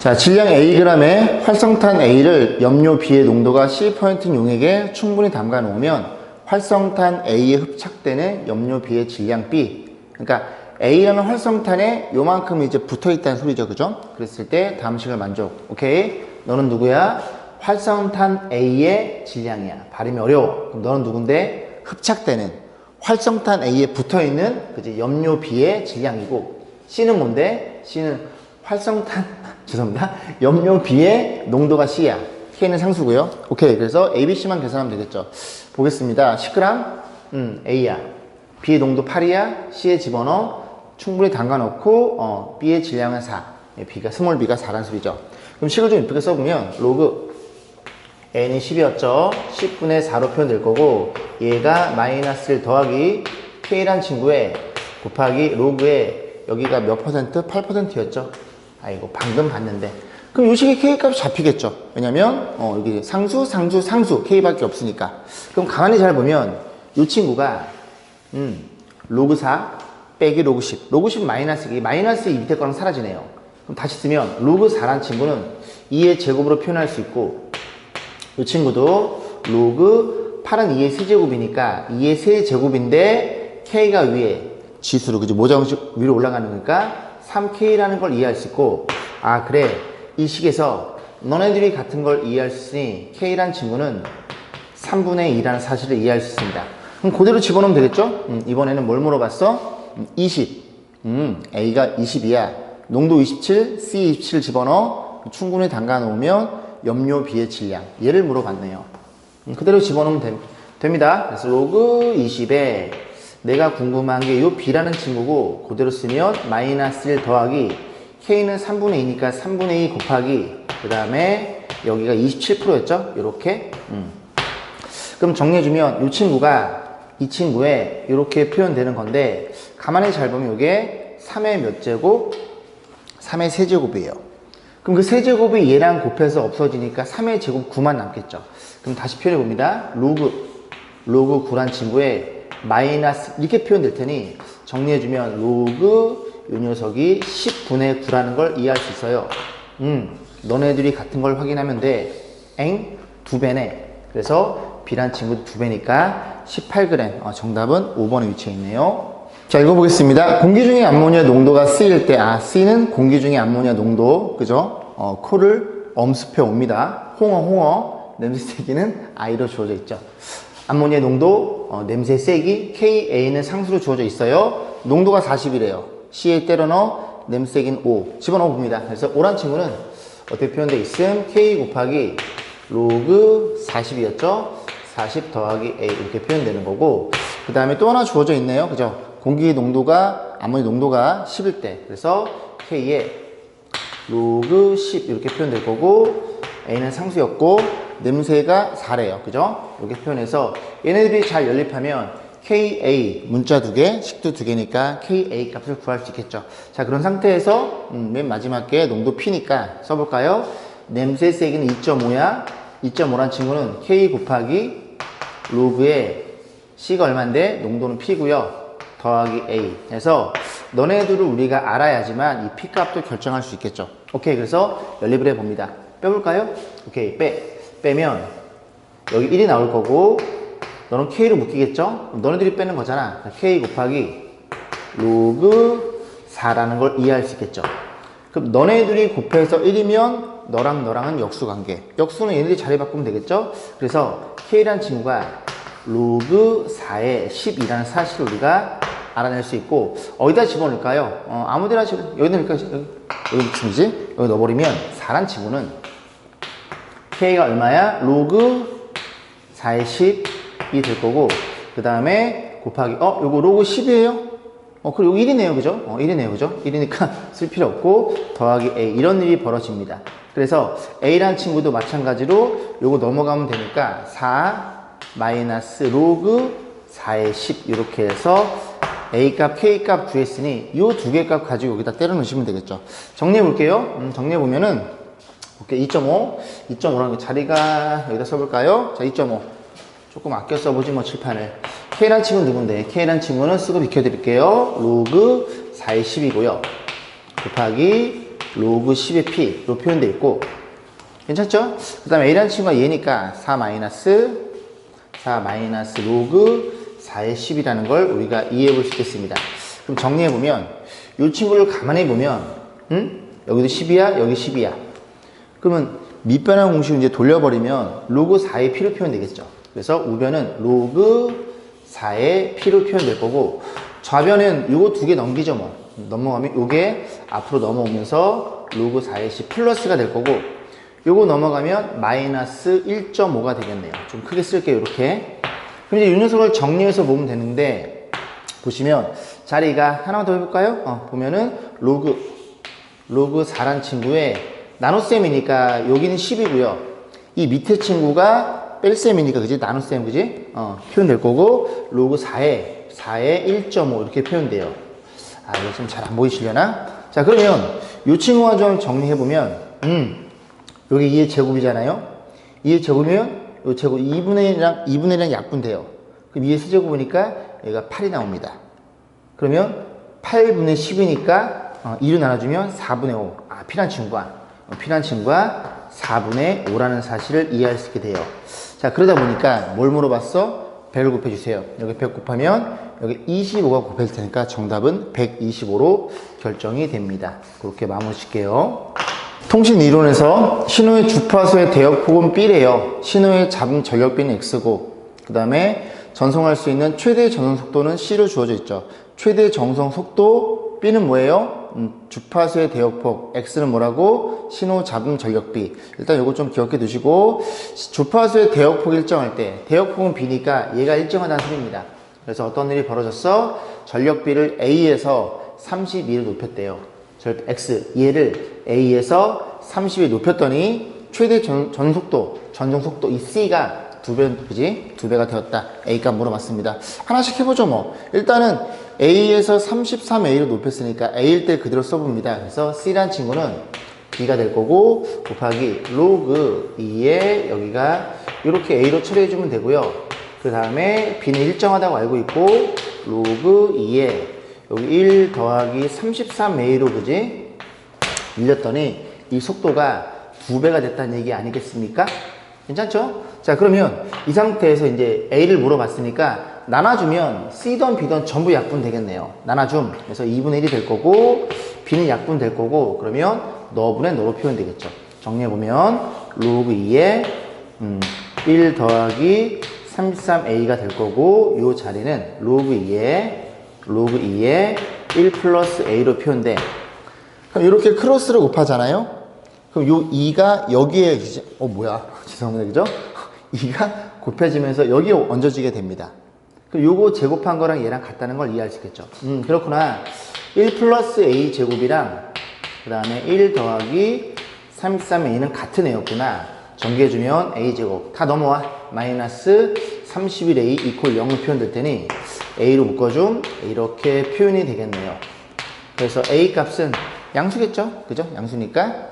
자, 질량 Ag의 활성탄 A를 염료 B의 농도가 12%인 용액에 충분히 담가 놓으면 활성탄 A에 흡착되는 염료 B의 질량 B. 그러니까 A라는 활성탄에 요만큼 이제 붙어 있다는 소리죠. 그죠? 그랬을 때 다음 식을 만족. 오케이? 너는 누구야? 활성탄 A의 질량이야. 발음이 어려워. 그럼 너는 누군데? 흡착되는 활성탄 A에 붙어 있는 그지 염료 B의 질량이고, C는 뭔데? C는 죄송합니다. 염료 B의 농도가 C야. K는 상수고요. 오케이. 그래서 A, B, C만 계산하면 되겠죠. 보겠습니다. 10g, A야. B의 농도 8이야. C에 집어넣어. 충분히 담가놓고, B의 질량은 4. 스몰 B가 4란 소리죠. 그럼 식을 좀 이쁘게 써보면, 로그 N이 10이었죠. 10분의 4로 표현될 거고, 얘가 마이너스 1 더하기 K란 친구에 곱하기 로그에 여기가 몇 퍼센트? 8%였죠. 아이고, 방금 봤는데. 그럼 이 식의 K 값이 잡히겠죠. 왜냐면, 여기 상수, K밖에 없으니까. 그럼 가만히 잘 보면, 이 친구가, 로그 4 빼기 로그 10. 로그 10 마이너스 2. 마이너스 2 밑에 거랑 사라지네요. 그럼 다시 쓰면, 로그 4란 친구는 2의 제곱으로 표현할 수 있고, 이 친구도 로그 8은 2의 세제곱이니까 2의 세제곱인데, K가 위에 지수로, 그죠? 모정식 위로 올라가는 거니까, 3K라는 걸 이해할 수 있고, 아 그래, 이 식에서 너네들이 같은 걸 이해할 수 있으니 K란 친구는 3분의 2라는 사실을 이해할 수 있습니다. 그럼 그대로 집어넣으면 되겠죠? 이번에는 뭘 물어봤어? 20. A가 20이야. 농도 27, C 27 집어넣어. 충분히 담가 놓으면 염료 B의 질량. 얘를 물어봤네요. 그대로 집어넣으면 됩니다. 그래서 로그 20에 내가 궁금한 게 이 B라는 친구고, 그대로 쓰면 마이너스 1 더하기 K는 3분의 2니까 3분의 2 곱하기, 그 다음에 여기가 27%였죠? 이렇게. 그럼 정리해주면 이 친구에 이렇게 표현되는 건데, 가만히 잘 보면 이게 3의 몇 제곱? 3의 세제곱이에요. 그럼 그 세제곱이 얘랑 곱해서 없어지니까 3의 제곱 9만 남겠죠? 그럼 다시 표현해봅니다. 로그 9란 친구에 마이너스 이렇게 표현될 테니 정리해주면 로그 이 녀석이 10분의 9라는 걸 이해할 수 있어요. 너네들이 같은 걸 확인하면 돼. 엥? 2배네. 그래서 B란 친구도 2배니까 18g. 정답은 5번에 위치해 있네요. 자, 읽어보겠습니다. 공기 중의 암모니아 농도가 C일 때, C는 공기 중의 암모니아 농도, 그죠? 코를 엄습해 옵니다. 홍어, 냄새 세기는 I로 주어져 있죠. 암모니아 농도, 냄새 세기, KA는 상수로 주어져 있어요. 농도가 40이래요. C에 때려 넣어, 냄새 세기는 5. 집어넣어 봅니다. 그래서 O란 친구는 어떻게 표현되어 있음? K 곱하기 로그 40이었죠? 40 더하기 A 이렇게 표현되는 거고, 그 다음에 또 하나 주어져 있네요. 그죠? 공기 농도가, 암모니아 농도가 10일 때. 그래서 K에 로그 10 이렇게 표현될 거고, A는 상수였고, 냄새가 4래요. 그죠? 이렇게 표현해서 얘네들이 잘 연립하면 KA 문자 2개, 식도 2개니까 KA 값을 구할 수 있겠죠. 자, 그런 상태에서 맨 마지막에 농도 P니까 써볼까요? 냄새 세기는 2.5야. 2.5란 친구는 K 곱하기 로그에 C가 얼마인데 농도는 P고요. 더하기 A. 그래서 너네들을 우리가 알아야지만 이 P 값도 결정할 수 있겠죠. 오케이. 그래서 연립을 해봅니다. 빼볼까요? 오케이. 빼면 여기 1이 나올 거고, 너는 K로 묶이겠죠? 너네들이 빼는 거잖아. K 곱하기 로그 4라는 걸 이해할 수 있겠죠? 그럼 너네들이 곱해서 1이면 너랑은 역수 관계. 역수는 얘네들이 자리 바꾸면 되겠죠? 그래서 K라는 친구가 로그 4에 10이라는 사실을 우리가 알아낼 수 있고, 어디다 집어넣을까요? 아무데나 여기 넣을까요? 여기 붙이지? 여기 넣어버리면 4란 친구는 K가 얼마야? 로그 4의 10이 될 거고, 그 다음에 곱하기, 요거 로그 10이에요? 그리고 1이네요. 그죠? 1이네요. 그죠? 1이니까 쓸 필요 없고, 더하기 A. 이런 일이 벌어집니다. 그래서 A란 친구도 마찬가지로 요거 넘어가면 되니까 4 마이너스 로그 4의 10 이렇게 해서 A 값, K 값 구했으니 요 두 개 값 가지고 여기다 때려 넣으시면 되겠죠. 정리해 볼게요. 정리해 보면은 오케이, 2.5라는 자리가 여기다 써볼까요? 자, 2.5 조금 아껴 써보지 뭐 칠판을. K란 친구는 누군데? K란 친구는 쓰고 비켜드릴게요. 로그 4의 10이고요. 곱하기 로그 10의 P로 표현되어 있고, 괜찮죠? 그 다음에 A라는 친구가 얘니까 4 마이너스 로그 4의 10이라는 걸 우리가 이해해 볼 수 있겠습니다. 그럼 정리해 보면 이 친구를 가만히 보면 여기도 10이야, 여기 10이야. 그러면 밑변환 공식을 이제 돌려버리면 로그 4의 P로 표현되겠죠. 그래서 우변은 로그 4의 P로 표현될 거고, 좌변은 요거 두 개 넘기죠 뭐. 넘어가면 요게 앞으로 넘어오면서 로그 4의 10 플러스가 될 거고, 요거 넘어가면 마이너스 1.5가 되겠네요. 좀 크게 쓸게요, 이렇게. 그럼 이제 이 녀석을 정리해서 보면 되는데, 보시면 자리가 하나만 더 해볼까요? 보면은 로그 4란 친구의 나눗셈이니까 여기는 10이고요. 이 밑에 친구가 뺄셈이니까, 그지? 나눗셈, 그지? 표현될 거고, 로그 4에 1.5 이렇게 표현돼요. 이거 좀 잘 안 보이시려나? 자, 그러면 이 친구와 좀 정리해보면, 여기 2의 제곱이잖아요? 2의 제곱이면, 요 제곱 2분의 1이랑 약분돼요. 그럼 2의 세제곱이니까 여기가 8이 나옵니다. 그러면 8분의 10이니까 2로 나눠주면 4분의 5. P란 친구가 4분의 5라는 사실을 이해할 수 있게 돼요. 자, 그러다 보니까 뭘 물어봤어? 100을 곱해주세요. 여기 100 곱하면 여기 25가 곱해질 테니까 정답은 125로 결정이 됩니다. 그렇게 마무리 칠게요. 통신 이론에서 신호의 주파수의 대역폭은 B래요. 신호의 잡음 전력비는 X고, 그 다음에 전송할 수 있는 최대 전송 속도는 C로 주어져 있죠. 최대 전송 속도 B는 뭐예요? 주파수의 대역폭, X는 뭐라고? 신호 잡음 전력비. 일단 요거 좀 기억해 두시고, 주파수의 대역폭 일정할 때, 대역폭은 B니까 얘가 일정하다는 소리입니다. 그래서 어떤 일이 벌어졌어? 전력비를 A에서 32로 높였대요. X, 얘를 A에서 30에 높였더니 최대 전송 속도 이 C가 그지? 2배가 되었다. A 값 물어봤습니다. 하나씩 해보죠 뭐. 일단은 A에서 33A로 높였으니까 A일 때 그대로 써봅니다. 그래서 C란 친구는 B가 될 거고, 곱하기 로그 2에 여기가 이렇게 A로 처리해주면 되고요. 그 다음에 B는 일정하다고 알고 있고, 로그 2에 여기 1 더하기 33A로 그지? 밀렸더니 이 속도가 2배가 됐다는 얘기 아니겠습니까? 괜찮죠? 자, 그러면 이 상태에서 이제 A를 물어봤으니까 나눠주면 C든 B든 전부 약분 되겠네요. 나눠줌. 그래서 2분의 1이 될 거고, B는 약분 될 거고, 그러면 너분의 너로 표현되겠죠. 정리해보면 로그 2에 1 더하기 33A가 될 거고, 이 자리는 로그 2에 1 플러스 A로 표현돼. 그럼 이렇게 크로스를 곱하잖아요? 그럼 요 2가 여기에, 죄송합니다. 그죠? 2가 곱해지면서 여기에 얹어지게 됩니다. 그럼 요거 제곱한 거랑 얘랑 같다는 걸 이해할 수 있겠죠. 그렇구나. 1 플러스 A 제곱이랑 그 다음에 1 더하기 33A는 같은 애였구나. 전개해주면 A 제곱. 다 넘어와. 마이너스 31A 이퀄 0을 표현될 테니 A로 묶어줌. 이렇게 표현이 되겠네요. 그래서 A 값은 양수겠죠? 그죠? 양수니까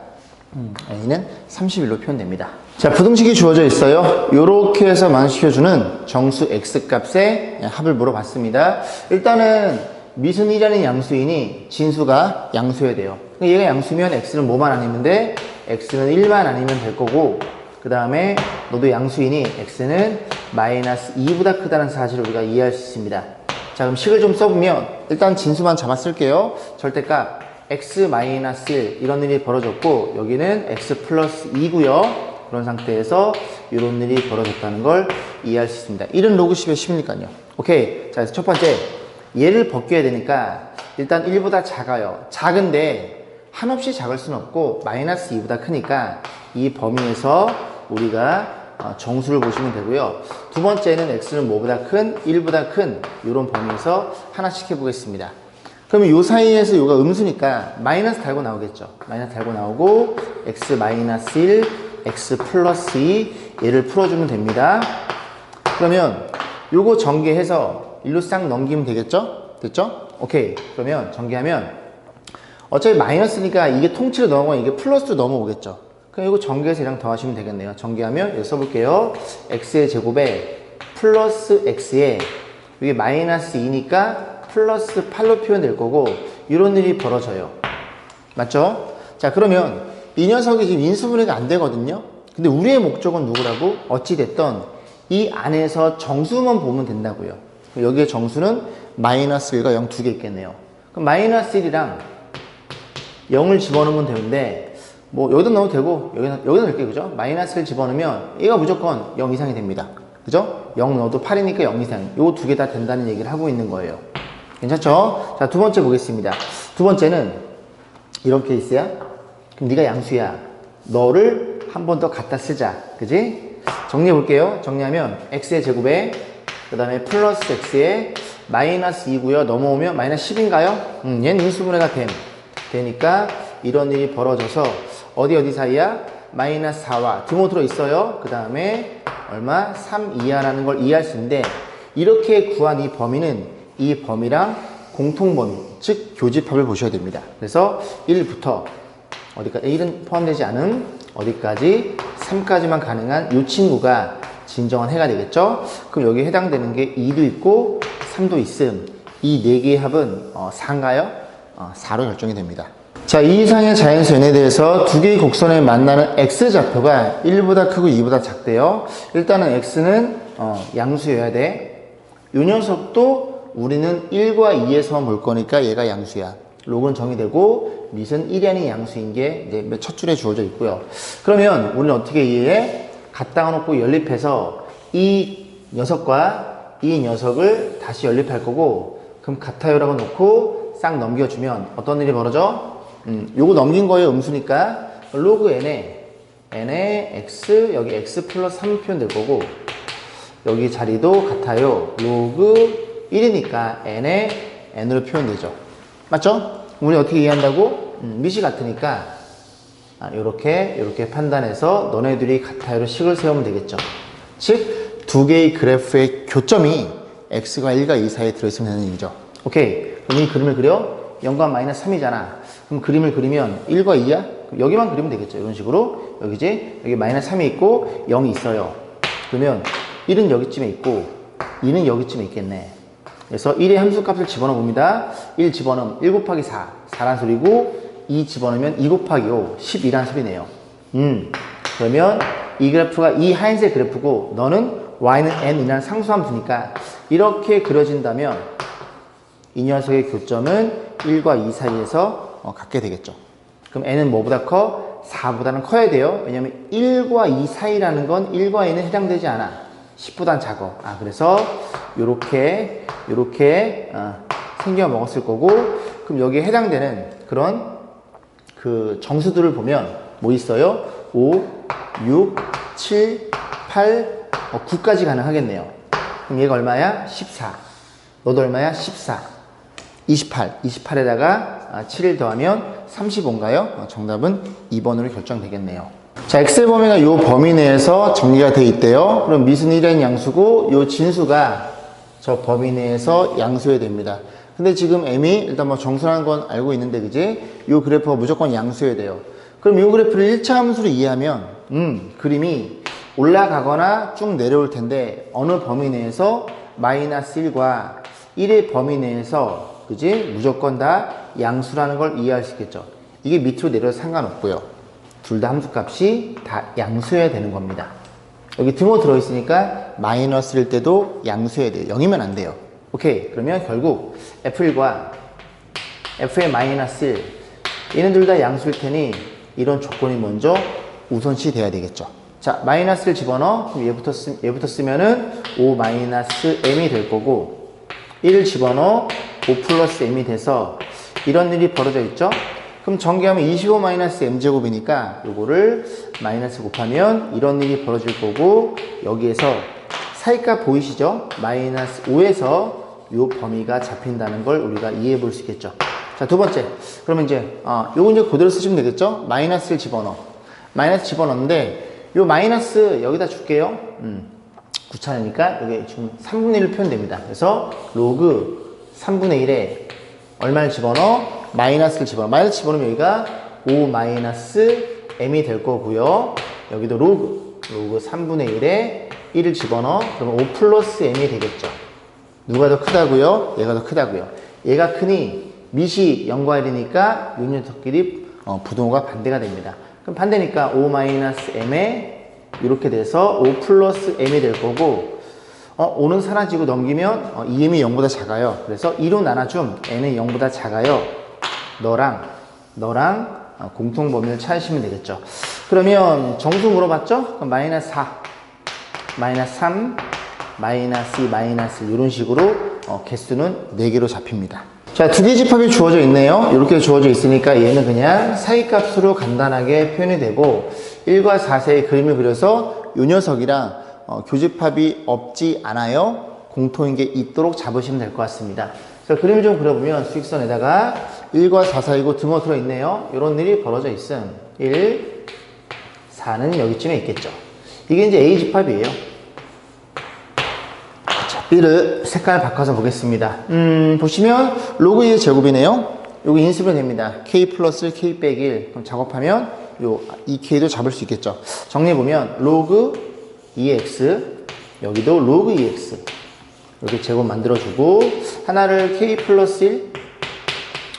A는 31로 표현됩니다. 자, 부등식이 주어져 있어요. 요렇게 해서 만족시켜주는 정수 X 값의 합을 물어봤습니다. 일단은 미순이라는 양수이니 진수가 양수여야 돼요. 얘가 양수면 X는 뭐만 아니면 X는 1만 아니면 될 거고, 그 다음에 너도 양수이니 X는 마이너스 2보다 크다는 사실을 우리가 이해할 수 있습니다. 자, 그럼 식을 좀 써보면 일단 진수만 잡아 쓸게요. 절대값 X-1 이런 일이 벌어졌고, 여기는 X 플러스 2고요. 그런 상태에서 이런 일이 벌어졌다는 걸 이해할 수 있습니다. 1은 로그 10의 10이니까요. 오케이. 자, 그래서 첫 번째, 얘를 벗겨야 되니까 일단 1보다 작아요. 작은데 한없이 작을 수는 없고 마이너스 2보다 크니까 이 범위에서 우리가 정수를 보시면 되고요. 두 번째는 X는 뭐보다 큰? 1보다 큰 이런 범위에서 하나씩 해보겠습니다. 그러면 요 사이에서 요가 음수니까 마이너스 달고 나오겠죠. 마이너스 달고 나오고 X 마이너스 1, X 플러스 2 얘를 풀어주면 됩니다. 그러면 요거 전개해서 일로 싹 넘기면 되겠죠? 됐죠? 오케이. 그러면 전개하면 어차피 마이너스니까 이게 통째로 넘어가면 이게 플러스로 넘어오겠죠. 그럼 이거 전개해서 이랑 더하시면 되겠네요. 전개하면 여기 써볼게요. X의 제곱에 플러스 X에 이게 마이너스 2니까 플러스 8로 표현될 거고, 이런 일이 벌어져요. 맞죠? 자, 그러면 이 녀석이 지금 인수분해가 안 되거든요. 근데 우리의 목적은 누구라고? 어찌됐던 이 안에서 정수만 보면 된다고요. 여기에 정수는 마이너스 1과 0 두 개 있겠네요. 그럼 마이너스 1이랑 0을 집어넣으면 되는데, 뭐, 여기다 넣어도 되고, 여기다 넣을게요. 그죠? 마이너스 1 집어넣으면 얘가 무조건 0 이상이 됩니다. 그죠? 0 넣어도 8이니까 0 이상. 요 두 개 다 된다는 얘기를 하고 있는 거예요. 괜찮죠? 자, 두 번째 보겠습니다. 두 번째는 이런 케이스야. 그럼 네가 양수야. 너를 한 번 더 갖다 쓰자. 그지? 정리해 볼게요. 정리하면 x의 제곱에 그 다음에 플러스 x에 마이너스 2고요. 넘어오면 마이너스 10인가요? 얘는 인수분해가 되니까 이런 일이 벌어져서 어디 사이야? 마이너스 4와 등호 들어있어요. 그 다음에 얼마? 3 이하라는 걸 이해할 수 있는데, 이렇게 구한 이 범위는 이 범위랑 공통범위, 즉 교집합을 보셔야 됩니다. 그래서 1부터 어디까지, 1은 포함되지 않은 어디까지 3까지만 가능한 이 친구가 진정한 해가 되겠죠. 그럼 여기에 해당되는 게 2도 있고 3도 있음. 이 4개의 합은 4인가요? 4로 결정이 됩니다. 자, 이 이상의 자연수 n에 대해서 두 개의 곡선에 만나는 x좌표가 1보다 크고 2보다 작대요. 일단은 x는 양수여야 돼. 이 녀석도 우리는 1과 2에서만 볼 거니까 얘가 양수야. 로그는 정의되고 밑은 1이 아닌 양수인 게 이제 첫 줄에 주어져 있고요. 그러면 우리는 어떻게 이해해? 갖다가 놓고 연립해서 이 녀석과 이 녀석을 다시 연립할 거고, 그럼 같아요라고 놓고 싹 넘겨주면 어떤 일이 벌어져? 요거 넘긴 거예요. 음수니까 로그 n에 x, 여기 x 플러스 3 표현될 거고, 여기 자리도 같아요. 로그 1이니까 n에 n으로 표현되죠. 맞죠? 우리 어떻게 이해한다고? 밑이 같으니까 요렇게 판단해서 너네들이 같아요로 식을 세우면 되겠죠. 즉 두 개의 그래프의 교점이 x과 1과 2 사이에 들어있으면 되는 얘기죠. 오케이. 그럼 이 그림을 그려? 0과 마이너스 3이잖아. 그럼 그림을 그리면 1과 2야? 여기만 그리면 되겠죠. 이런 식으로. 여기지? 여기 마이너스 3이 있고 0이 있어요. 그러면 1은 여기쯤에 있고 2는 여기쯤에 있겠네. 그래서 1의 함수값을 집어넣어 봅니다. 1 집어넣으면 1 곱하기 4, 4란 소리고, 2 집어넣으면 2 곱하기 5, 12란 소리네요. 그러면 이 그래프가 이 하얀색 그래프고, 너는 y는 n이라는 상수함수니까 이렇게 그려진다면 이 녀석의 교점은 1과 2 사이에서 갖게 되겠죠. 그럼 n은 뭐보다 커? 4보다는 커야 돼요. 왜냐면 1과 2 사이라는 건 1과 2는 해당되지 않아. 10보단 작아. 그래서 요렇게 생겨 먹었을 거고, 그럼 여기에 해당되는 그런 그 정수들을 보면 뭐 있어요? 5, 6, 7, 8, 9까지 가능하겠네요. 그럼 얘가 얼마야? 14. 너도 얼마야? 14. 28. 28에다가 7을 더하면 35인가요? 정답은 2번으로 결정되겠네요. 자, x의 범위가 이 범위 내에서 정리가 되어 있대요. 그럼 밑은 1은 양수고 이 진수가 저 범위 내에서 양수여야 됩니다. 근데 지금 m이 일단 뭐 정수라는 건 알고 있는데, 그지? 이 그래프가 무조건 양수여야 돼요. 그럼 이 그래프를 1차 함수로 이해하면 그림이 올라가거나 쭉 내려올 텐데, 어느 범위 내에서 마이너스 1과 1의 범위 내에서, 그지? 무조건 다 양수라는 걸 이해할 수 있겠죠. 이게 밑으로 내려도 상관없고요. 둘 다 함수값이 다 양수여야 되는 겁니다. 여기 등호 들어있으니까 마이너스일 때도 양수여야 돼요. 0이면 안 돼요. 오케이. 그러면 결국 F1과 F의 마이너스 1, 얘는 둘 다 양수일 테니 이런 조건이 먼저 우선시 돼야 되겠죠. 자, 마이너스를 집어넣어. 그럼 얘부터 쓰면은 5 마이너스 m이 될 거고, 1을 집어넣어 5 플러스 m이 돼서 이런 일이 벌어져 있죠. 그럼 전개하면 25 마이너스 m제곱이니까 요거를 마이너스 곱하면 이런 일이 벌어질 거고, 여기에서 사이값 보이시죠? 마이너스 5에서 요 범위가 잡힌다는 걸 우리가 이해해 볼 수 있겠죠. 자, 두 번째. 그러면 이제 요거 이제 그대로 쓰시면 되겠죠? 마이너스를 집어넣어. 마이너스 집어넣는데 요 마이너스 여기다 줄게요. 귀찮으니까 여기 지금 3분의 1로 표현됩니다. 그래서 로그 3분의 1에 얼마를 집어넣어? 마이너스를 집어넣어. 마이너스 집어넣으면 여기가 5 마이너스 m이 될 거고요. 여기도 로그 3분의 1에 1을 집어넣어. 그러면 5 플러스 m이 되겠죠. 누가 더 크다고요? 얘가 더 크다고요. 얘가 크니 밑이 0과 1이니까 요 녀석끼리 부등호가 반대가 됩니다. 그럼 반대니까 O-M에 이렇게 돼서 O 플러스 M이 될 거고, O는 사라지고 넘기면 2M이 0보다 작아요. 그래서 2로 나눠줌 N은 0보다 작아요. 너랑 공통 범위를 찾으시면 되겠죠. 그러면 정수 물어봤죠? 그럼 마이너스 4, 마이너스 3, 마이너스 2, 마이너스 1 이런 식으로 개수는 4개로 잡힙니다. 자, 두 개 집합이 주어져 있네요. 이렇게 주어져 있으니까 얘는 그냥 사이값으로 간단하게 표현이 되고 1과 4 사이에 그림을 그려서 이 녀석이랑 교집합이 없지 않아요. 공통인 게 있도록 잡으시면 될 것 같습니다. 그래서 그림을 좀 그려보면 수직선에다가 1과 4 사이고 등호 들어있네요. 이런 일이 벌어져 있음. 1, 4는 여기쯤에 있겠죠. 이게 이제 A집합이에요. 자, B를 색깔 바꿔서 보겠습니다. 보시면 로그 2의 제곱이네요. 여기 인수분 됩니다. K 플러스 K 빼기 1. 그럼 작업하면 이 K도 잡을 수 있겠죠. 정리해보면 로그 2x, 여기도 로그 2x. 이렇게 제곱 만들어주고, 하나를 K 플러스 1,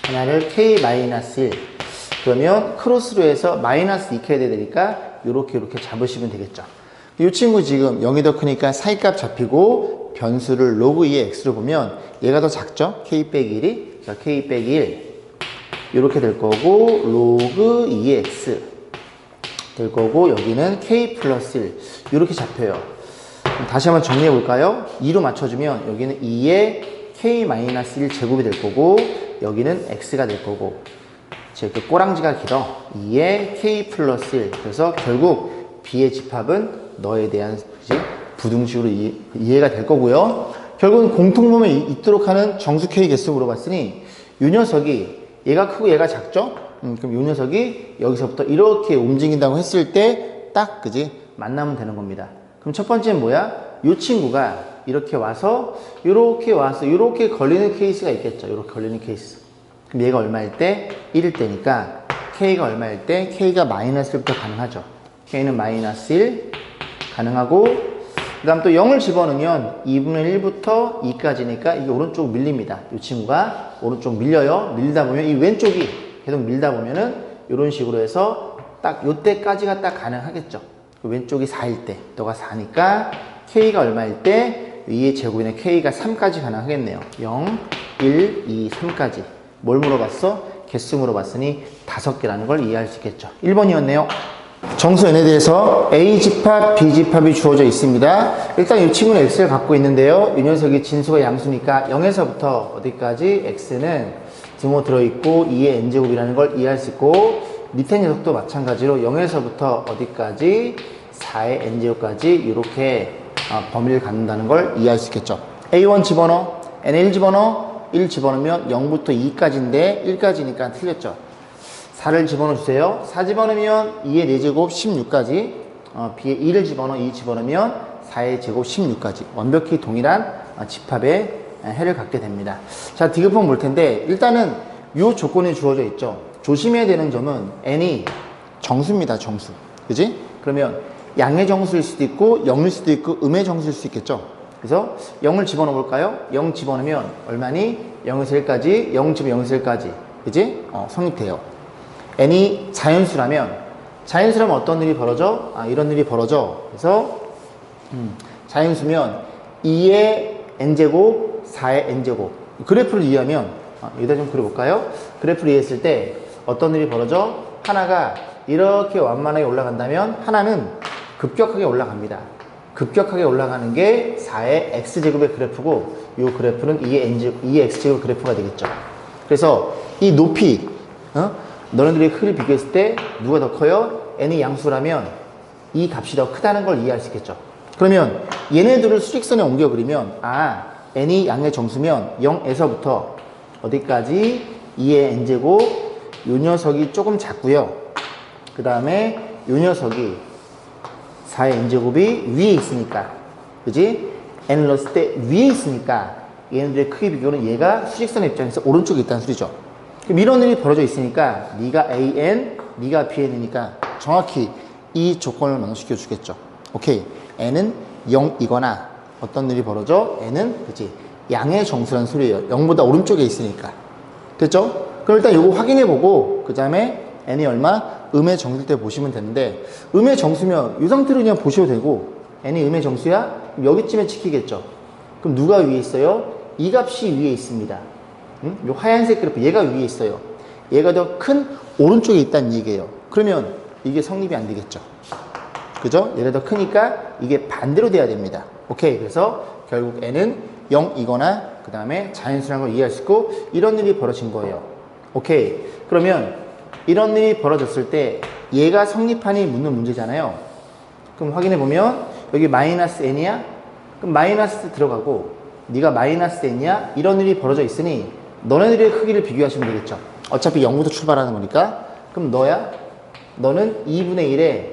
하나를 K 마이너스 1. 그러면 크로스로 해서 마이너스 2K 돼야 되니까 이렇게 잡으시면 되겠죠. 이 친구 지금 0이 더 크니까 사이값 잡히고 변수를 로그 2의 x로 보면 얘가 더 작죠? K 빼기 1이. 자, K 빼기 1. 이렇게 될 거고, 로그 2의 x 될 거고, 여기는 K 플러스 1. 이렇게 잡혀요. 다시 한번 정리해 볼까요? 2로 맞춰주면 여기는 2의 K 마이너스 1 제곱이 될 거고, 여기는 x가 될 거고, 이렇게 꼬랑지가 길어. 2의 K 플러스 1. 그래서 결국 B의 집합은 너에 대한 부등식으로 이해가 될 거고요. 결국은 공통범위에 있도록 하는 정수 K 개수 물어봤으니 이 녀석이 얘가 크고 얘가 작죠? 그럼 이 녀석이 여기서부터 이렇게 움직인다고 했을 때 딱 만나면 되는 겁니다. 그럼 첫 번째는 뭐야? 이 친구가 이렇게 와서 이렇게 걸리는 케이스가 있겠죠. 이렇게 걸리는 케이스. 그럼 얘가 얼마일 때? 1일 때니까 K가 얼마일 때? K가 마이너스 1부터 가능하죠. K는 마이너스 1 가능하고, 그 다음 또 0을 집어넣으면 2분의 1부터 2까지니까 이게 오른쪽 밀립니다. 이 친구가 오른쪽 밀려요. 밀다 보면 이 왼쪽이 계속 밀다 보면은 이런 식으로 해서 딱 요때까지가 딱 가능하겠죠. 왼쪽이 4일 때, 너가 4니까 K가 얼마일 때? 2의 제곱이네. K가 3까지 가능하겠네요. 0, 1, 2, 3까지. 뭘 물어봤어? 개수 물어봤으니 5개라는 걸 이해할 수 있겠죠. 1번이었네요. 정수 n에 대해서 A집합, B집합이 주어져 있습니다. 일단 이 친구는 x를 갖고 있는데요. 이 녀석이 진수가 양수니까 0에서부터 어디까지 x는 등호 들어있고 2의 n제곱이라는 걸 이해할 수 있고, 밑에 녀석도 마찬가지로 0에서부터 어디까지 4의 n제곱까지 이렇게 범위를 갖는다는 걸 이해할 수 있겠죠. A1 집어넣어, N1 집어넣어, 1 집어넣으면 0부터 2까지인데 1까지니까 틀렸죠. 4를 집어넣어 주세요. 4 집어넣으면 2의 4제곱 16까지, B에 2를 집어넣어 2 집어넣으면 4의 제곱 16까지. 완벽히 동일한 집합의 해를 갖게 됩니다. 자, 디귿번 볼 텐데 일단은 이 조건이 주어져 있죠. 조심해야 되는 점은 n이 정수입니다. 정수. 그지? 그러면 양의 정수일 수도 있고 0일 수도 있고 음의 정수일 수 있겠죠. 그래서 0을 집어넣어 볼까요? 0 집어넣으면 얼마니? 0에서 1까지, 0 집어 0에서 1까지. 그지? 성립돼요. n이 자연수라면 어떤 일이 벌어져? 이런 일이 벌어져. 그래서 자연수면 2의 n제곱, 4의 n제곱. 그래프를 이해하면 여기다 좀 그려볼까요? 그래프를 이해했을 때 어떤 일이 벌어져? 하나가 이렇게 완만하게 올라간다면 하나는 급격하게 올라갑니다. 급격하게 올라가는 게 4의 x제곱의 그래프고, 이 그래프는 2의 x제곱 그래프가 되겠죠. 그래서 이 높이, 너네들의 크기를 비교했을 때 누가 더 커요? n이 양수라면 이 값이 더 크다는 걸 이해할 수 있겠죠. 그러면 얘네들을 수직선에 옮겨 그리면 n이 양의 정수면 0에서부터 어디까지 2의 n제곱, 요 녀석이 조금 작고요. 그 다음에 요 녀석이 4의 n제곱이 위에 있으니까, 그지? n을 넣었을 때 위에 있으니까 얘네들의 크기 비교는 얘가 수직선의 입장에서 오른쪽에 있다는 소리죠. 그럼 이런 일이 벌어져 있으니까 네가 an, 네가 bn이니까 정확히 이 조건을 만족시켜 주겠죠. 오케이. n은 0이거나 어떤 일이 벌어져? n은 그치 양의 정수라는 소리예요. 0보다 오른쪽에 있으니까. 됐죠? 그럼 일단 이거 확인해 보고 그 다음에 n이 얼마? 음의 정수일 때 보시면 되는데, 음의 정수면 이 상태로 그냥 보셔도 되고, n이 음의 정수야? 그럼 여기쯤에 찍히겠죠. 그럼 누가 위에 있어요? 이 값이 위에 있습니다. 요 하얀색 그래프 얘가 위에 있어요. 얘가 더 큰 오른쪽에 있다는 얘기예요. 그러면 이게 성립이 안 되겠죠. 그죠? 얘가 더 크니까 이게 반대로 돼야 됩니다. 오케이. 그래서 결국 n은 0이거나 그 다음에 자연수라는 걸 이해할 수 있고, 이런 일이 벌어진 거예요. 오케이. 그러면 이런 일이 벌어졌을 때 얘가 성립하니 묻는 문제잖아요. 그럼 확인해 보면 여기 마이너스 n이야? 그럼 마이너스 들어가고, 네가 마이너스 n이야? 이런 일이 벌어져 있으니 너네들의 크기를 비교하시면 되겠죠. 어차피 0부터 출발하는 거니까. 그럼 너야? 너는 2분의 1의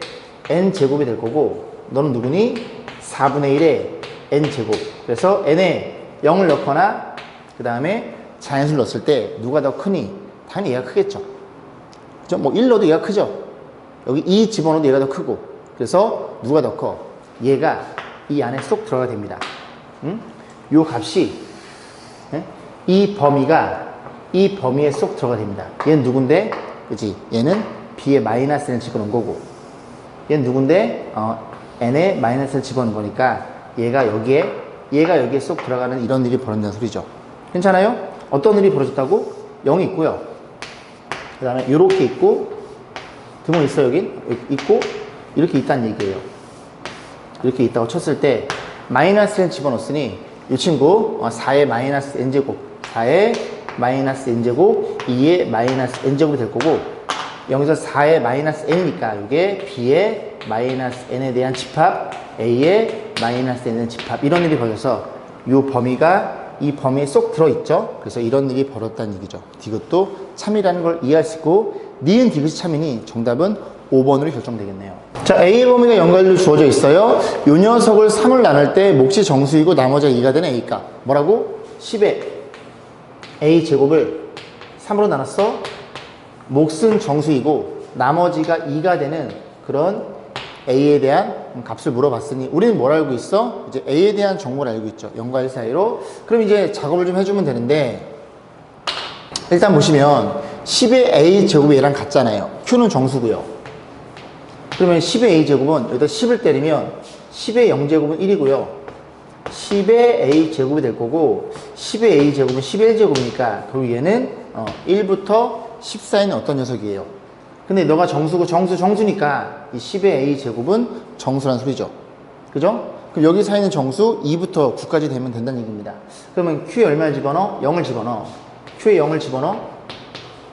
n제곱이 될 거고, 너는 누구니? 4분의 1의 n제곱. 그래서 n에 0을 넣거나 그 다음에 자연수를 넣었을 때 누가 더 크니? 당연히 얘가 크겠죠. 그죠? 뭐 1 넣어도 얘가 크죠. 여기 2 집어넣어도 얘가 더 크고. 그래서 누가 더 커? 얘가 이 안에 쏙 들어가 됩니다. 요 값이 이 범위에 쏙 들어가 됩니다. 얘는 누군데? 그치? 얘는 b에 마이너스를 집어넣은 거고, 얘는 누군데? n에 마이너스를 집어넣은 거니까 얘가 여기에 쏙 들어가는 이런 일이 벌어진다는 소리죠. 괜찮아요? 어떤 일이 벌어졌다고? 0이 있고요. 그 다음에 요렇게 있고, 등호 있어 여기 있고, 이렇게 있다는 얘기예요. 이렇게 있다고 쳤을 때 마이너스를 집어넣었으니 이 친구 4의 마이너스 n제곱, 4의 마이너스 n제곱, 2의 마이너스 n제곱이 될 거고, 여기서 4의 마이너스 n이니까 이게 b의 마이너스 n에 대한 집합, a의 마이너스 n의 집합, 이런 일이 벌어져서 이 범위가 이 범위에 쏙 들어있죠. 그래서 이런 일이 벌어졌다는 얘기죠. 디귿도 참이라는 걸 이해할 수 있고, 니은 디귿이 참이니 정답은 5번으로 결정되겠네요. 자, A의 범위가 연관로 주어져 있어요. 이 녀석을 3을 나눌 때 몫이 정수이고 나머지가 2가 되는 A값. 뭐라고? 10의 A 제곱을 3으로 나눴어. 몫은 정수이고 나머지가 2가 되는 그런 A에 대한 값을 물어봤으니 우리는 뭘 알고 있어? 이제 A에 대한 정보를 알고 있죠. 0과 1 사이로. 그럼 이제 작업을 좀 해주면 되는데, 일단 보시면 10의 A 제곱이 얘랑 같잖아요. Q는 정수고요. 그러면 10의 A제곱은 여기다 10을 때리면 10의 0제곱은 1이고요. 10의 A제곱이 될 거고, 10의 A제곱은 11제곱이니까 결국 얘는 1부터 10 사이는 어떤 녀석이에요? 근데 너가 정수고 정수니까 이 10의 A제곱은 정수란 소리죠. 그죠? 그럼 여기 사이는 정수 2부터 9까지 되면 된다는 얘기입니다. 그러면 Q에 얼마를 집어넣어? 0을 집어넣어. Q에 0을 집어넣어.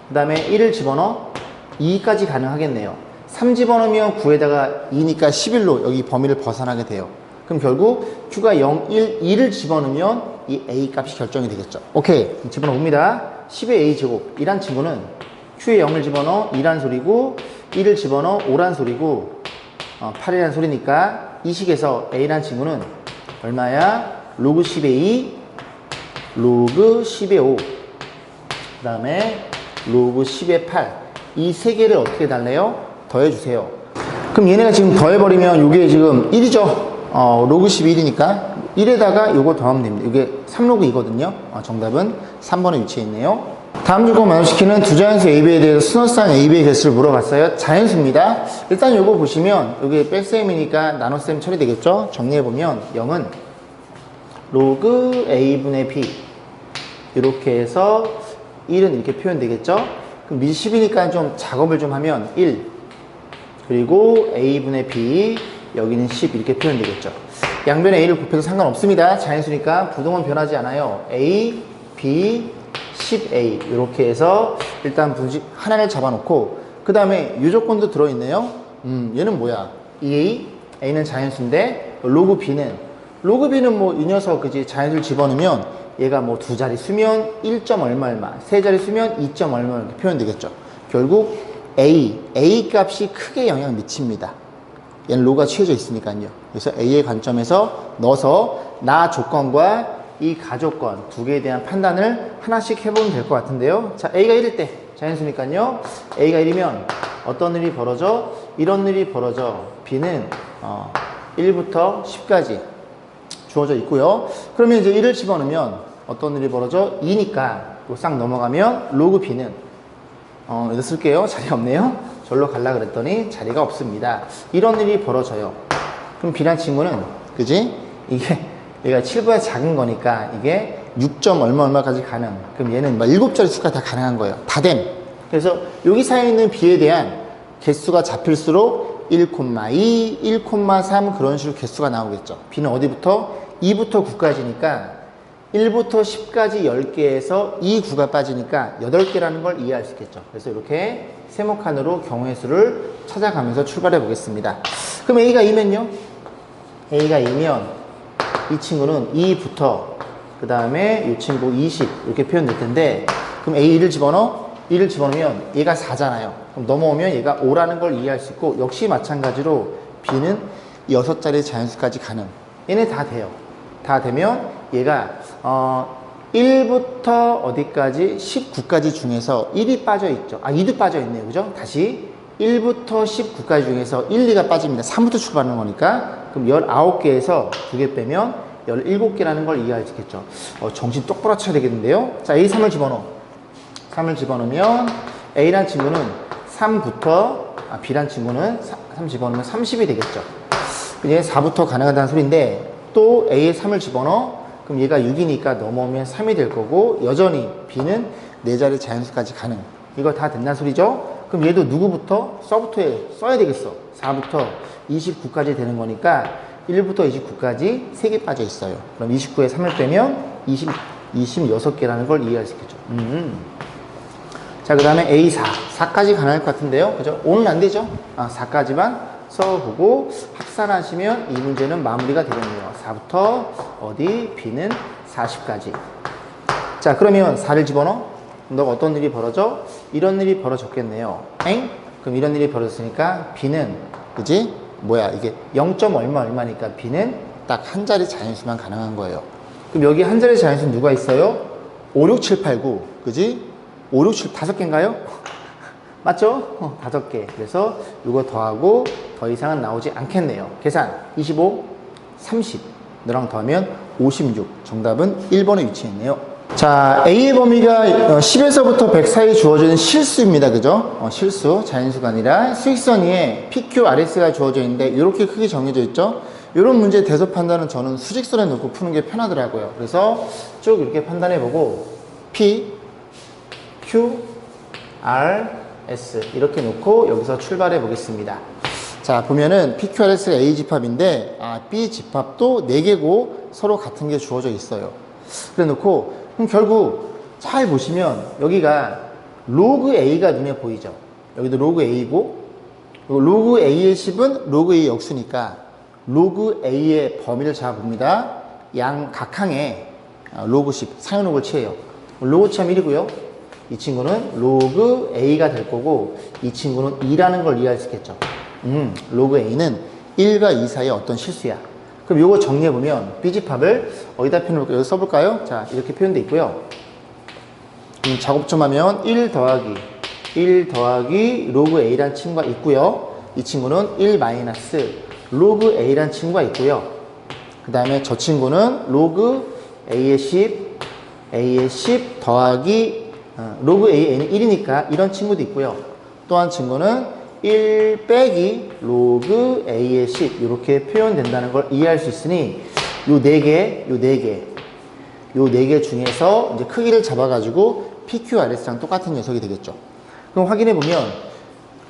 그 다음에 1을 집어넣어. 2까지 가능하겠네요. 3 집어넣으면 9에다가 2니까 11로 여기 범위를 벗어나게 돼요. 그럼 결국 Q가 0, 1, 2를 집어넣으면 이 A 값이 결정이 되겠죠. 오케이. 집어넣어 봅니다. 10의 A제곱. 이란 친구는 Q에 0을 집어넣어 2란 소리고, 1을 집어넣어 5란 소리고, 8이란 소리니까 이 식에서 A란 친구는 얼마야? 로그 10의 2, 로그 10의 5, 그 다음에 로그 10의 8. 이 세 개를 어떻게 달래요? 더해주세요. 그럼 얘네가 지금 더해버리면 이게 지금 1이죠. 로그 11이니까 1에다가 이거 더하면 됩니다. 이게 3로그 2거든요. 정답은 3번에 위치해 있네요. 다음 조건 만족시키는 두 자연수 AB에 대해서 순서상 AB의 개수를 물어봤어요. 자연수입니다. 일단 이거 보시면 이게 뺄셈이니까 나눗셈 처리되겠죠. 정리해보면 0은 로그 A분의 B 이렇게 해서 1은 이렇게 표현되겠죠. 그럼 미지 10이니까 좀 작업을 좀 하면 1, 그리고 A분의 B, 여기는 10 이렇게 표현되겠죠. 양변에 A를 곱해도 상관없습니다. 자연수니까 부동은 변하지 않아요. A, B, 10A 이렇게 해서 일단 하나를 잡아놓고, 그 다음에 유조건도 들어있네요. 얘는 뭐야? 2A, A는 자연수인데 로그 B는 뭐 이 녀석 그지 자연수를 집어넣으면 얘가 뭐 두 자리 수면 1점 얼마, 세 자리 수면 2점 얼마 이렇게 표현되겠죠. 결국 A 값이 크게 영향을 미칩니다. 얘는 로가 취해져 있으니까요. 그래서 A의 관점에서 넣어서 나 조건과 이 가조건 두 개에 대한 판단을 하나씩 해보면 될 것 같은데요. 자, A가 1일 때 자연수니까요. A가 1이면 어떤 일이 벌어져? 이런 일이 벌어져. B는 1부터 10까지 주어져 있고요. 그러면 이제 1을 집어넣으면 어떤 일이 벌어져? 2니까 또 싹 넘어가면 로그 B는 여기다 쓸게요. 자리 없네요. 절로 갈라 그랬더니 자리가 없습니다. 이런 일이 벌어져요. 그럼 B란 친구는, 그지? 이게, 얘가 7보다 작은 거니까 이게 6점 얼마까지 가능. 그럼 얘는 막 7자리 수가 다 가능한 거예요. 다 됨. 그래서 여기 사이에 있는 B에 대한 개수가 잡힐수록 1,2, 1,3 그런 식으로 개수가 나오겠죠. B는 어디부터? 2부터 9까지니까 1부터 10까지 10개에서 2, 9가 빠지니까 8개라는 걸 이해할 수 있겠죠. 그래서 이렇게 세모칸으로 경우의 수를 찾아가면서 출발해 보겠습니다. 그럼 A가 2면요? A가 2면 이 친구는 2부터 그 다음에 이 친구 20 이렇게 표현될 텐데, 그럼 A1을 집어넣어? 1을 집어넣으면 얘가 4잖아요. 그럼 넘어오면 얘가 5라는 걸 이해할 수 있고, 역시 마찬가지로 B는 6자리 자연수까지 가능. 얘네 다 돼요. 다 되면 얘가 1부터 어디까지 19까지 중에서 1이 빠져 있죠. 2도 빠져 있네요. 그죠? 다시 1부터 19까지 중에서 1, 2가 빠집니다. 3부터 출발하는 거니까. 그럼 19개에서 2개 빼면 17개라는 걸 이해할 수 있겠죠. 정신 똑바로 쳐야 되겠는데요. 자, A3을 집어넣어. 3을 집어넣으면 A란 친구는 3부터, B란 친구는 3 집어넣으면 30이 되겠죠. 이제 4부터 가능하다는 소리인데, 또 A에 3을 집어넣어. 그럼 얘가 6이니까 넘어오면 3이 될 거고, 여전히 B는 4자리 자연수까지 가능. 이거 다 된다는 소리죠? 그럼 얘도 누구부터? 서부터에 써야 되겠어. 4부터 29까지 되는 거니까 1부터 29까지 3개 빠져 있어요. 그럼 29에 3을 빼면 26개라는 걸 이해할 수 있겠죠. 자, 그 다음에 A4. 4까지 가능할 것 같은데요. 그죠? 5는 안 되죠? 4까지만 써보고 합산하시면 이 문제는 마무리가 되겠네요. 4부터 어디? B는 40까지. 자, 그러면 4를 집어넣어? 너가 어떤 일이 벌어져? 이런 일이 벌어졌겠네요. 엥? 그럼 이런 일이 벌어졌으니까 B는, 그지? 뭐야, 이게 0. 얼마니까 B는 딱 한 자리 자연수만 가능한 거예요. 그럼 여기 한 자리 자연수는 누가 있어요? 5, 6, 7, 8, 9. 그지? 5, 6, 7, 5개인가요? 맞죠? 5개. 그래서 이거 더하고 더 이상은 나오지 않겠네요. 계산. 25, 30. 너랑 더하면 56. 정답은 1번에 위치했네요. 자, A의 범위가 10에서부터 100 사이 주어지는 실수입니다. 그죠? 실수. 자연수가 아니라 수익선 위에 PQ, RS가 주어져 있는데 이렇게 크게 정해져 있죠? 이런 문제 대소 판단은 저는 수직선에 놓고 푸는 게 편하더라고요. 그래서 쭉 이렇게 판단해보고 P, Q, R, S 이렇게 놓고 여기서 출발해 보겠습니다. 자, 보면은 PQRS가 A 집합인데 B 집합도 4개고 서로 같은 게 주어져 있어요. 그래 놓고 그럼 결국 잘 보시면 여기가 로그 A가 눈에 보이죠. 여기도 로그 A고 로그 A의 10은 로그 A의 역수니까 로그 A의 범위를 잡아봅니다. 양 각항에 로그 10 상현곡을 취해요. 로그 참 1이고요. 이 친구는 로그 A가 될 거고 이 친구는 2라는 걸 이해할 수 있겠죠. 로그 A는 1과 2 사이에 어떤 실수야. 그럼 요거 정리해보면 B집합을 어디다 표현해볼까요? 여기 써볼까요? 자, 이렇게 표현되어 있고요. 작업 좀 하면 1 더하기 로그 A란 친구가 있고요. 이 친구는 1 마이너스 로그 A란 친구가 있고요. 그 다음에 저 친구는 로그 A의 10 더하기 로그 A는 1이니까 이런 친구도 있고요. 또 한 친구는 1 빼기 로그 A의 10 이렇게 표현된다는 걸 이해할 수 있으니 요 4개 중에서 이제 크기를 잡아가지고 PQRS랑 똑같은 녀석이 되겠죠. 그럼 확인해보면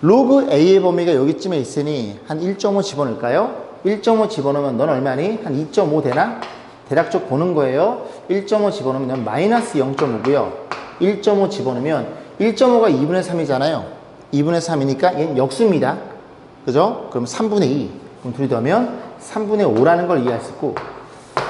로그 A의 범위가 여기쯤에 있으니 한 1.5 집어넣을까요? 1.5 집어넣으면 넌 얼마니? 한 2.5 되나? 대략적 보는 거예요. 1.5 집어넣으면 마이너스 0.5고요. 1.5 집어넣으면 1.5가 2분의 3이잖아요. 2분의 3이니까 얘는 역수입니다. 그죠? 그럼 3분의 2. 그럼 둘이 더하면 3분의 5라는 걸 이해할 수 있고,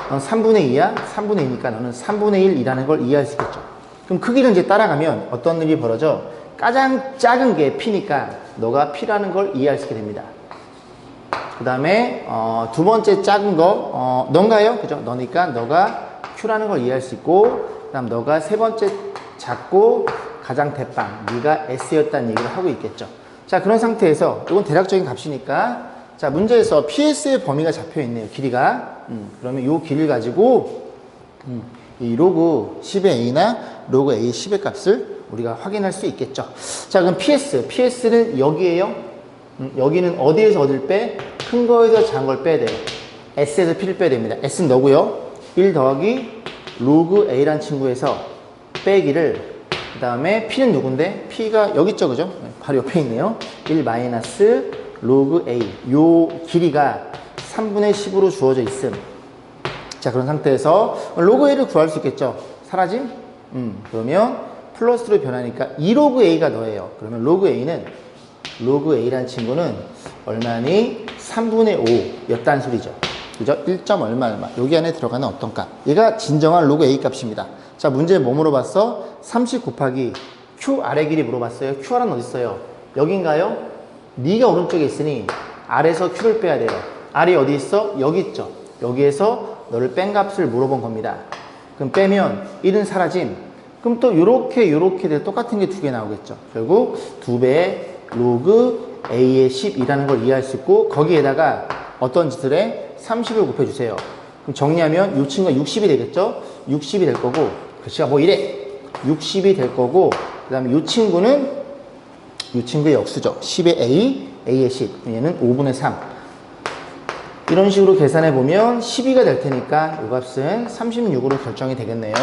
넌 3분의 2야? 3분의 2니까 너는 3분의 1이라는 걸 이해할 수 있겠죠. 그럼 크기를 이제 따라가면 어떤 일이 벌어져? 가장 작은 게 P니까 너가 P라는 걸 이해할 수 있게 됩니다. 그 다음에 두 번째 작은 거 넌가요? 그죠? 너니까 너가 Q라는 걸 이해할 수 있고, 그 다음 너가 세 번째 작고 가장 대빵 네가 S였다는 얘기를 하고 있겠죠. 자, 그런 상태에서 이건 대략적인 값이니까 자, 문제에서 PS의 범위가 잡혀 있네요. 길이가. 그러면 이 길이를 가지고 이 로그 10의 A나 로그 A 10의 값을 우리가 확인할 수 있겠죠. 자, 그럼 PS는 여기에요. 여기는 어디에서 어딜 빼? 큰 거에서 작은 걸 빼야 돼요. S에서 P를 빼야 됩니다. S는 너고요. 1 더하기 로그 A란 친구에서 빼기를, 그 다음에 P는 누군데? P가 여기 있죠, 그죠? 바로 옆에 있네요. 1 마이너스 로그 A. 요 길이가 3분의 10으로 주어져 있음. 자, 그런 상태에서 로그 A를 구할 수 있겠죠? 사라짐? 그러면 플러스로 변하니까 2로그 A가 너예요. 그러면 로그 A란 친구는 얼마니? 3분의 5 였다는 소리죠. 그죠? 1. 얼마. 여기 안에 들어가는 어떤 값. 얘가 진정한 로그 A 값입니다. 자, 문제 뭐 물어봤어? 30 곱하기 Q 아래 길이 물어봤어요. QR은 어디 있어요? 여긴가요? 네가 오른쪽에 있으니 R에서 Q를 빼야 돼요. R이 어디 있어? 여기 있죠. 여기에서 너를 뺀 값을 물어본 겁니다. 그럼 빼면 1은 사라짐. 그럼 또 요렇게 똑같은 게 두 개 나오겠죠. 결국 2배의 로그 A의 10이라는 걸 이해할 수 있고, 거기에다가 어떤 짓을 해? 30을 곱해주세요. 그럼 정리하면 이 친구가 60이 되겠죠? 60이 될 거고, 글씨가 뭐 이래? 60이 될 거고, 그 다음에 이 친구의 역수죠. 10의 A의 10. 얘는 5분의 3. 이런 식으로 계산해보면 12가 될 테니까 이 값은 36으로 결정이 되겠네요.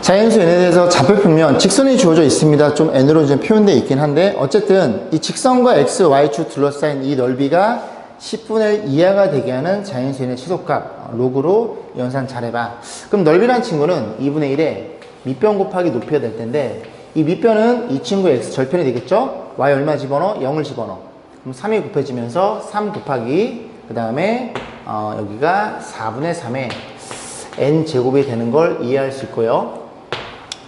자연수 n에 대해서 좌표평면, 직선이 주어져 있습니다. 좀 n으로 좀 표현되어 있긴 한데, 어쨌든 이 직선과 x, y축 둘러싸인 이 넓이가 10분의 1 이하가 되게 하는 자연수 n의 최소값, 로그로 연산 잘해봐. 그럼 넓이란 친구는 2분의 1에 밑변 곱하기 높이가 될 텐데, 이 밑변은 이 친구의 x 절편이 되겠죠? y 얼마 집어넣어? 0을 집어넣어. 그럼 3이 곱해지면서 3 곱하기, 그 다음에 여기가 4분의 3의 n제곱이 되는 걸 이해할 수 있고요.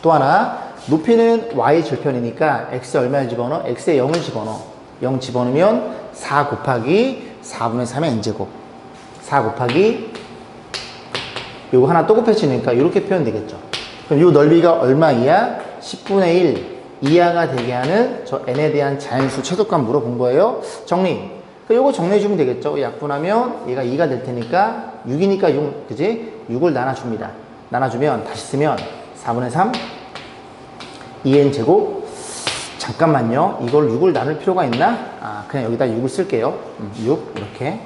또 하나, 높이는 y 절편이니까 x 얼마를 집어넣어? x에 0을 집어넣어. 0 집어넣으면 4 곱하기 4분의 3의 n제곱. 4 곱하기 요거 하나 또 곱해지니까 이렇게 표현되겠죠. 그럼 이 넓이가 얼마 이하? 10분의 1 이하가 되게 하는 저 n에 대한 자연수 최소값 물어본 거예요. 정리. 요거 정리해주면 되겠죠. 약분하면 얘가 2가 될 테니까 6이니까 6, 그지? 6을 나눠줍니다. 나눠주면 다시 쓰면 4분의 3 2n제곱. 잠깐만요. 이걸 6을 나눌 필요가 있나? 그냥 여기다 6을 쓸게요. 6 이렇게.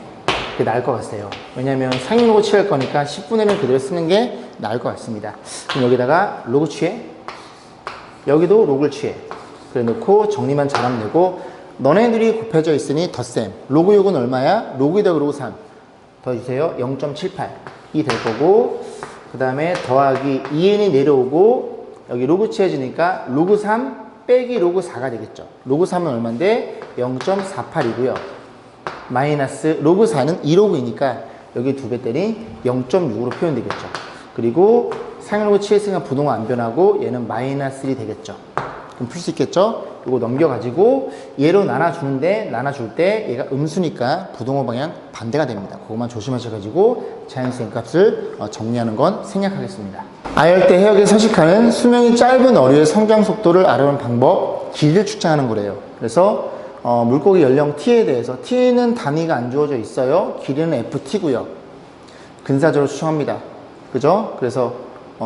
그게 나을 것 같아요. 왜냐면 상위로그 취할 거니까 10분의 1을 그대로 쓰는 게 나을 것 같습니다. 그럼 여기다가 로그 취해. 여기도 로그를 취해. 그래 놓고 정리만 잘하면 되고, 너네들이 곱해져 있으니 덧셈. 로그 6은 얼마야? 로그 2 더하기 로그 3. 더해주세요. 0.78이 될 거고, 그 다음에 더하기 2n이 내려오고, 여기 로그 취해지니까 로그 3 빼기 로그 4가 되겠죠. 로그 3은 얼마인데? 0.48이고요. 마이너스 로그 4는 2로그이니까 여기 2배 때린 0.6으로 표현되겠죠. 그리고 상위로그 취했으니까 부동은 안 변하고 얘는 마이너스 1이 되겠죠. 그럼 풀 수 있겠죠? 이거 넘겨가지고 얘로 나눠주는데, 나눠줄 때 얘가 음수니까 부동호 방향 반대가 됩니다. 그것만 조심하셔가지고 자연수 n값을 정리하는 건 생략하겠습니다. 아열대 해역에 서식하는 수명이 짧은 어류의 성장 속도를 알아보는 방법, 길이를 측정하는 거래요. 그래서 물고기 연령 t에 대해서, t는 단위가 안 주어져 있어요. 길이는 ft고요. 근사적으로 추정합니다. 그죠? 그래서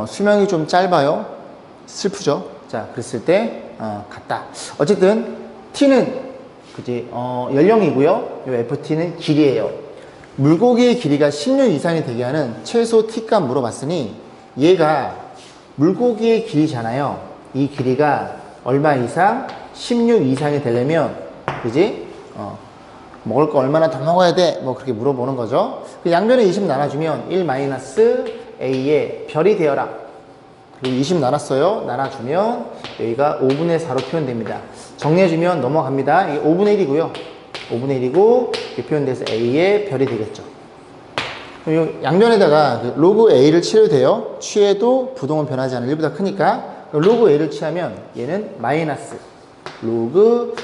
수명이 좀 짧아요. 슬프죠? 자, 그랬을 때 같다. 어쨌든 t는 그지 연령이고요. 요 ft는 길이에요. 물고기의 길이가 10년 이상이 되게 하는 최소 t값 물어봤으니, 얘가 물고기의 길이잖아요. 이 길이가 얼마 이상? 16 이상이 되려면, 그지? 먹을 거 얼마나 더 먹어야 돼? 뭐 그렇게 물어보는 거죠. 그 양변에 20 나눠주면 1 마이너스 a에 별이 되어라. 그리고 20 나눴어요. 나눠주면 여기가 5분의 4로 표현됩니다. 정리해주면 넘어갑니다. 이게 5분의 1이고요. 5분의 1이고 이렇게 표현돼서 a의 별이 되겠죠. 그럼 양변에다가 그 로그 a를 취해도 돼요. 취해도 부동은 변하지 않은 1보다 크니까 로그 a를 취하면 얘는 마이너스 로그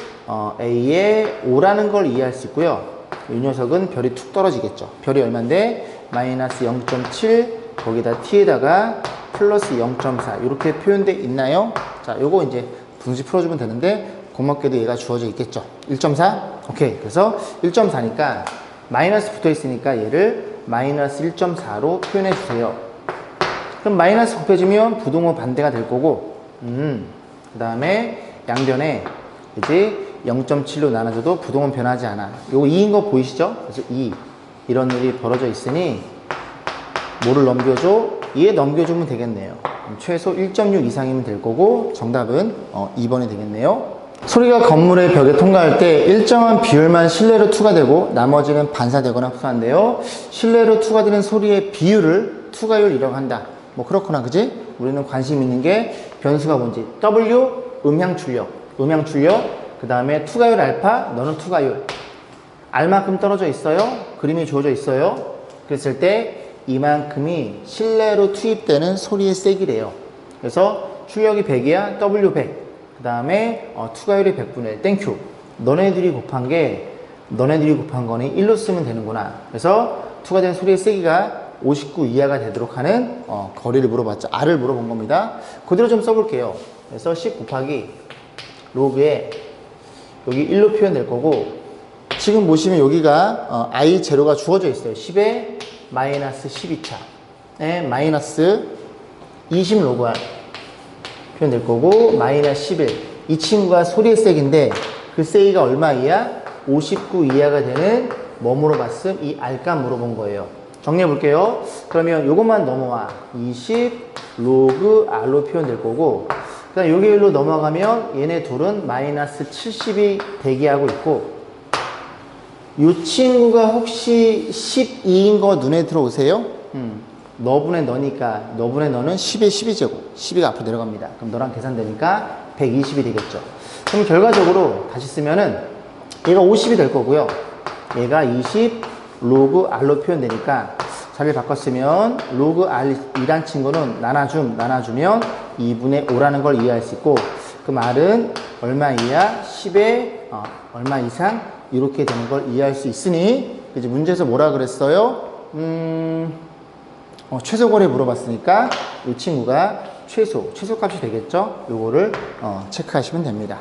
a의 5라는 걸 이해할 수 있고요. 이 녀석은 별이 툭 떨어지겠죠. 별이 얼마인데? 마이너스 0.7 거기다 t에다가 플러스 0.4 이렇게 표현되어 있나요? 자, 요거 이제 분식 풀어주면 되는데 고맙게도 얘가 주어져 있겠죠. 1.4? 오케이. 그래서 1.4니까 마이너스 붙어 있으니까 얘를 마이너스 1.4로 표현해 주세요. 그럼 마이너스 곱해지면 부동호 반대가 될 거고, 그 다음에 양변에 이제 0.7로 나눠줘도 부동은 변하지 않아. 요거 2인 거 보이시죠? 그래서 2. 이런 일이 벌어져 있으니 뭐를 넘겨줘? 2에 넘겨주면 되겠네요. 그럼 최소 1.6 이상이면 될 거고 정답은 2번이 되겠네요. 소리가 건물의 벽에 통과할 때 일정한 비율만 실내로 투과되고 나머지는 반사되거나 흡수한대요. 실내로 투과되는 소리의 비율을 투과율이라고 한다. 뭐 그렇구나, 그지? 우리는 관심 있는 게 변수가 뭔지. W, 음향 출력, 그 다음에 투과율 알파, 너는 투과율. R만큼 떨어져 있어요. 그림이 주어져 있어요. 그랬을 때 이만큼이 실내로 투입되는 소리의 세기래요. 그래서 출력이 100이야, W 100. 그 다음에 투과율이 100분의 1. 땡큐. 너네들이 곱한 거니 1로 쓰면 되는구나. 그래서 투과된 소리의 세기가 59 이하가 되도록 하는 거리를 물어봤죠. R을 물어본 겁니다. 그대로 좀 써볼게요. 그래서 10 곱하기 로그에 여기 1로 표현될 거고 지금 보시면 여기가 I0가 주어져 있어요. 10에 마이너스 12차 마이너스 20 로그 R 표현될 거고 마이너스 11. 이 친구가 소리의 세기인데 그 세기가 얼마 이하? 59 이하가 되는 뭐 물어봤음? 이 R값 물어본 거예요. 정리해 볼게요. 그러면 요것만 넘어와. 20 로그 R로 표현될 거고 그 다음 여기 1로 넘어가면 얘네 둘은 마이너스 70이 대기하고 있고 이 친구가 혹시 12인 거 눈에 들어오세요? 너분의 너니까 너분의 너는 10의 12제곱 12가 앞으로 내려갑니다. 그럼 너랑 계산되니까 120이 되겠죠. 그럼 결과적으로 다시 쓰면은 얘가 50이 될 거고요. 얘가 20 로그 R로 표현되니까 자리를 바꿨으면 로그 R이란 친구는 나눠주면 2분의 5라는 걸 이해할 수 있고 그 말은 얼마 이하? 10의 얼마 이상? 이렇게 되는 걸 이해할 수 있으니 이제 문제에서 뭐라 그랬어요? 최소거리 물어봤으니까 이 친구가 최소값이 되겠죠? 요거를 체크하시면 됩니다.